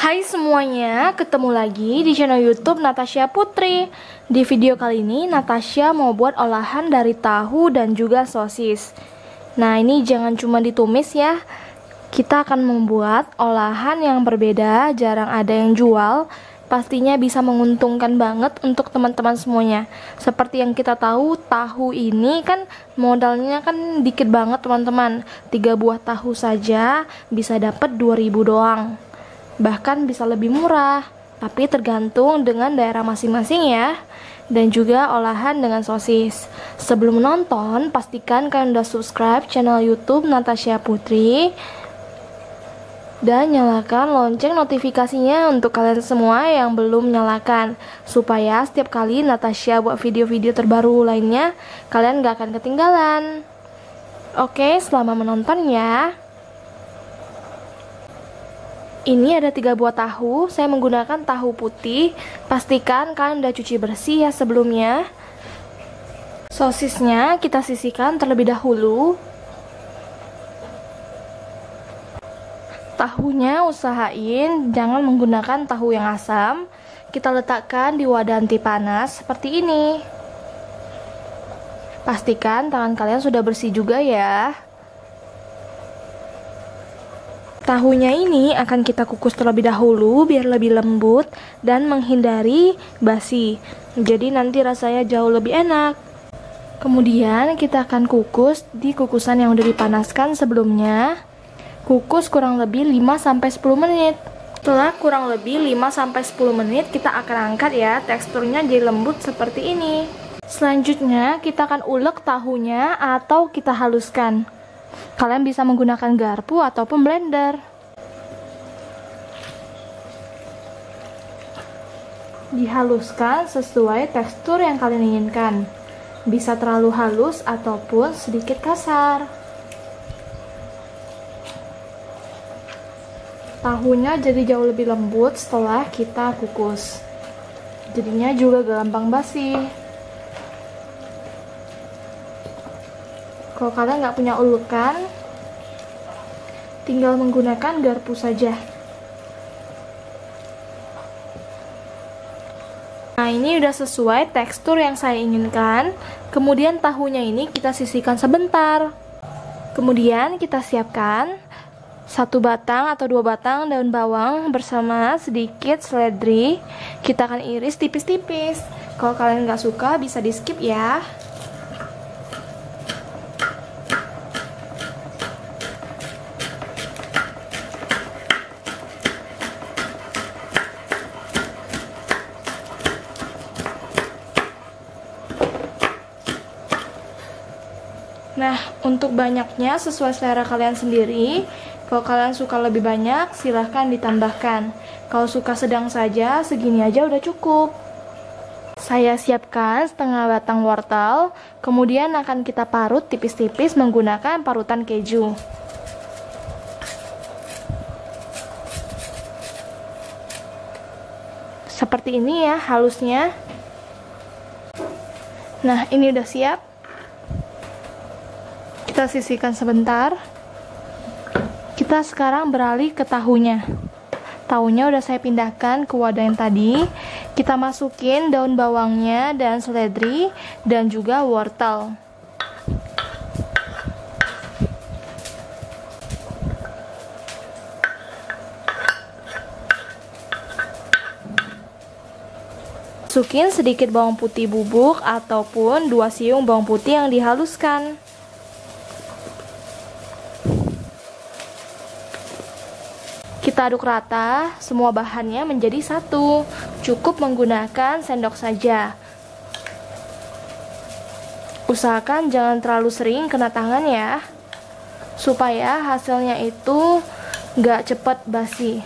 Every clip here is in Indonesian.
Hai semuanya, ketemu lagi di channel YouTube Natasha Putri. Di video kali ini Natasha mau buat olahan dari tahu dan juga sosis. Nah, ini jangan cuma ditumis ya. Kita akan membuat olahan yang berbeda, jarang ada yang jual. Pastinya bisa menguntungkan banget untuk teman-teman semuanya. Seperti yang kita tahu, tahu ini kan modalnya kan dikit banget teman-teman. 3 buah tahu saja bisa dapat 2.000 doang. Bahkan bisa lebih murah, tapi tergantung dengan daerah masing-masing ya. Dan juga olahan dengan sosis. Sebelum menonton, pastikan kalian udah subscribe channel YouTube Natasha Putri dan nyalakan lonceng notifikasinya untuk kalian semua yang belum nyalakan, supaya setiap kali Natasha buat video-video terbaru lainnya kalian gak akan ketinggalan. Oke, selamat menonton ya. Ini ada 3 buah tahu, saya menggunakan tahu putih. Pastikan kalian udah cuci bersih ya sebelumnya. Sosisnya kita sisihkan terlebih dahulu. Tahunya usahain jangan menggunakan tahu yang asam. Kita letakkan di wadah anti panas seperti ini. Pastikan tangan kalian sudah bersih juga ya. Tahunya ini akan kita kukus terlebih dahulu biar lebih lembut dan menghindari basi. Jadi nanti rasanya jauh lebih enak. Kemudian kita akan kukus di kukusan yang udah dipanaskan sebelumnya. Kukus kurang lebih 5-10 menit. Setelah kurang lebih 5-10 menit kita akan angkat ya. Teksturnya jadi lembut seperti ini. Selanjutnya kita akan ulek tahunya atau kita haluskan. Kalian bisa menggunakan garpu ataupun blender. Dihaluskan sesuai tekstur yang kalian inginkan. Bisa terlalu halus ataupun sedikit kasar. Tahunya jadi jauh lebih lembut setelah kita kukus. Jadinya juga gampang basi. Kalau kalian nggak punya ulukan, tinggal menggunakan garpu saja. Nah, ini udah sesuai tekstur yang saya inginkan. Kemudian tahunya ini kita sisihkan sebentar. Kemudian kita siapkan 1 batang atau 2 batang daun bawang bersama sedikit seledri. Kita akan iris tipis-tipis. Kalau kalian nggak suka bisa di skip ya. Nah, untuk banyaknya sesuai selera kalian sendiri. Kalau kalian suka lebih banyak, silahkan ditambahkan. Kalau suka sedang saja, segini aja udah cukup. Saya siapkan setengah batang wortel, kemudian akan kita parut tipis-tipis menggunakan parutan keju. Seperti ini ya halusnya. Nah, ini udah siap. Kita sisihkan sebentar. Kita sekarang beralih ke tahunya. Tahunya udah saya pindahkan ke wadah yang tadi. Kita masukin daun bawangnya dan seledri dan juga wortel. Masukin sedikit bawang putih bubuk ataupun 2 siung bawang putih yang dihaluskan. Kita aduk rata, semua bahannya menjadi satu. Cukup menggunakan sendok saja. Usahakan jangan terlalu sering kena tangan ya, supaya hasilnya itu gak cepat basi.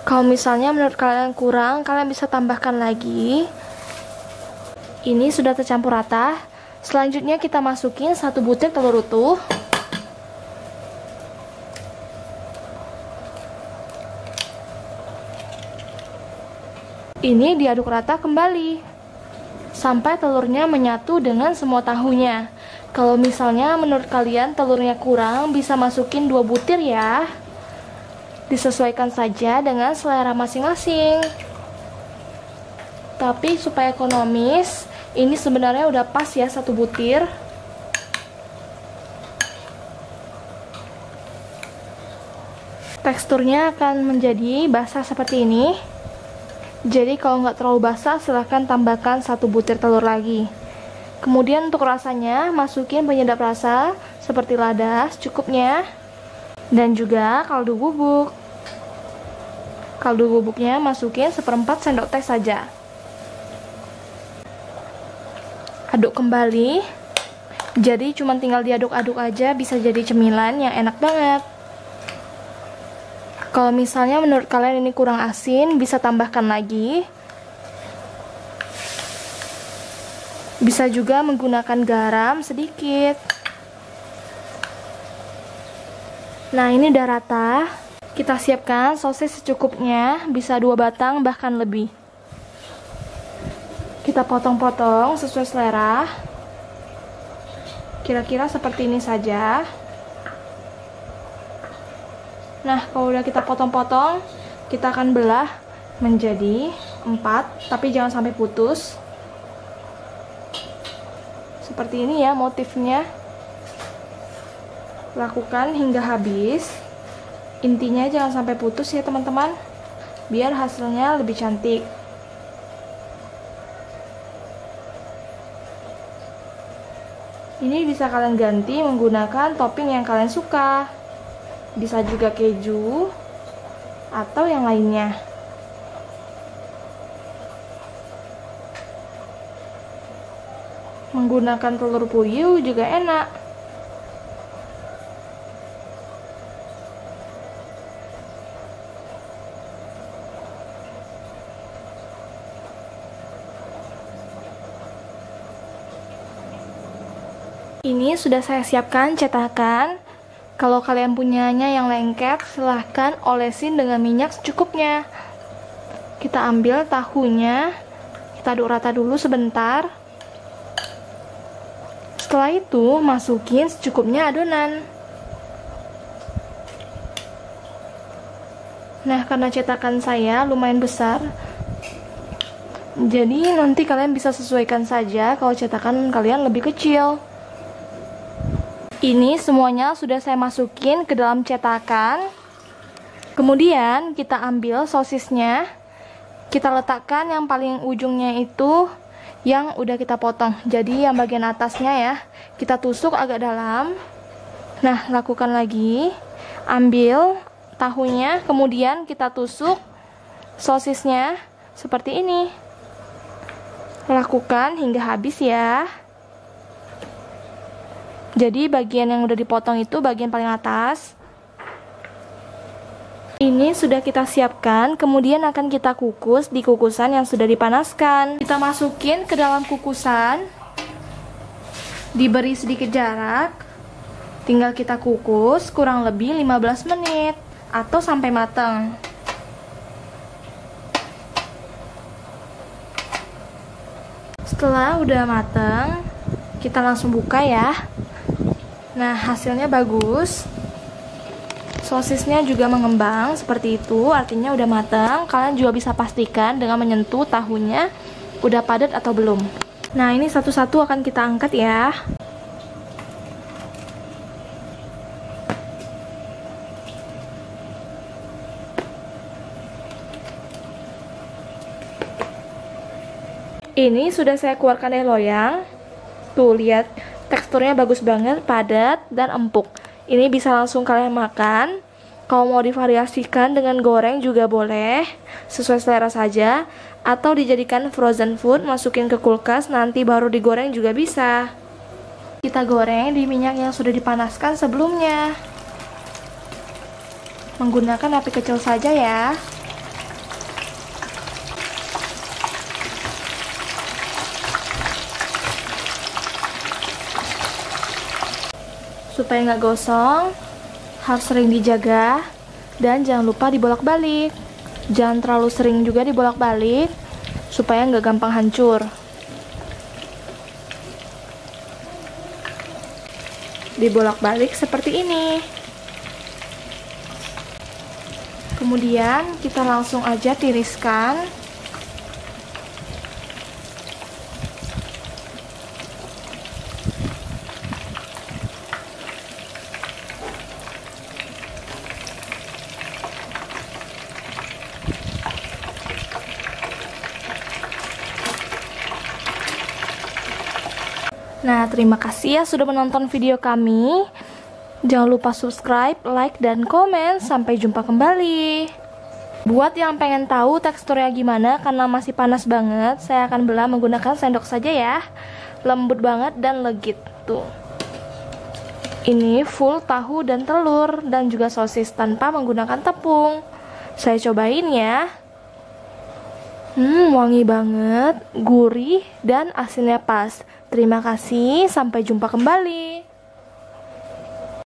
Kalau misalnya menurut kalian kurang, kalian bisa tambahkan lagi. Ini sudah tercampur rata. Selanjutnya kita masukin 1 butir telur utuh. Ini diaduk rata kembali sampai telurnya menyatu dengan semua tahunya. Kalau misalnya menurut kalian telurnya kurang, bisa masukin 2 butir ya. Disesuaikan saja dengan selera masing-masing. Tapi supaya ekonomis, ini sebenarnya udah pas ya 1 butir. Teksturnya akan menjadi basah seperti ini. Jadi kalau nggak terlalu basah, silahkan tambahkan 1 butir telur lagi. Kemudian untuk rasanya, masukin penyedap rasa seperti lada secukupnya, dan juga kaldu bubuk. Kaldu bubuknya masukin 1/4 sendok teh saja. Aduk kembali. Jadi cuma tinggal diaduk-aduk aja, bisa jadi cemilan yang enak banget. Kalau misalnya menurut kalian ini kurang asin, bisa tambahkan lagi. Bisa juga menggunakan garam sedikit. Nah, ini udah rata. Kita siapkan sosis secukupnya, bisa 2 batang bahkan lebih. Kita potong-potong sesuai selera. Kira-kira seperti ini saja. Nah, kalau udah kita potong-potong, kita akan belah menjadi 4, tapi jangan sampai putus. Seperti ini ya motifnya. Lakukan hingga habis. Intinya jangan sampai putus ya teman-teman, biar hasilnya lebih cantik. Ini bisa kalian ganti menggunakan topping yang kalian suka. Bisa juga keju atau yang lainnya. Menggunakan telur puyuh juga enak. Ini sudah saya siapkan cetakan. Kalau kalian punyanya yang lengket, silahkan olesin dengan minyak secukupnya. Kita ambil tahunya, kita aduk rata dulu sebentar. Setelah itu, masukin secukupnya adonan. Nah, karena cetakan saya lumayan besar, jadi nanti kalian bisa sesuaikan saja kalau cetakan kalian lebih kecil. Ini semuanya sudah saya masukin ke dalam cetakan. Kemudian kita ambil sosisnya, kita letakkan yang paling ujungnya itu yang udah kita potong. Jadi yang bagian atasnya ya, kita tusuk agak dalam. Nah, lakukan lagi. Ambil tahunya, kemudian kita tusuk sosisnya seperti ini. Lakukan hingga habis ya. Jadi bagian yang udah dipotong itu bagian paling atas. Ini sudah kita siapkan, kemudian akan kita kukus di kukusan yang sudah dipanaskan. Kita masukin ke dalam kukusan, diberi sedikit jarak. Tinggal kita kukus kurang lebih 15 menit atau sampai matang. Setelah udah matang, kita langsung buka ya. Nah, hasilnya bagus. Sosisnya juga mengembang seperti itu, artinya udah matang. Kalian juga bisa pastikan dengan menyentuh tahunya udah padat atau belum. Nah, ini satu-satu akan kita angkat ya. Ini sudah saya keluarkan dari loyang. Tuh, lihat. Teksturnya bagus banget, padat, dan empuk. Ini bisa langsung kalian makan. Kalau mau divariasikan dengan goreng juga boleh, sesuai selera saja. Atau dijadikan frozen food, masukin ke kulkas, nanti baru digoreng juga bisa. Kita goreng di minyak yang sudah dipanaskan sebelumnya. Menggunakan api kecil saja ya. Supaya nggak gosong, harus sering dijaga dan jangan lupa dibolak-balik. Jangan terlalu sering juga dibolak-balik, supaya nggak gampang hancur. Dibolak-balik seperti ini. Kemudian kita langsung aja tiriskan. Nah, terima kasih ya sudah menonton video kami. Jangan lupa subscribe, like, dan komen. Sampai jumpa kembali. Buat yang pengen tahu teksturnya gimana, karena masih panas banget, saya akan belah menggunakan sendok saja ya. Lembut banget dan legit. Tuh. Ini full tahu dan telur, dan juga sosis tanpa menggunakan tepung. Saya cobain ya. Wangi banget, gurih, dan asinnya pas. Terima kasih, sampai jumpa kembali.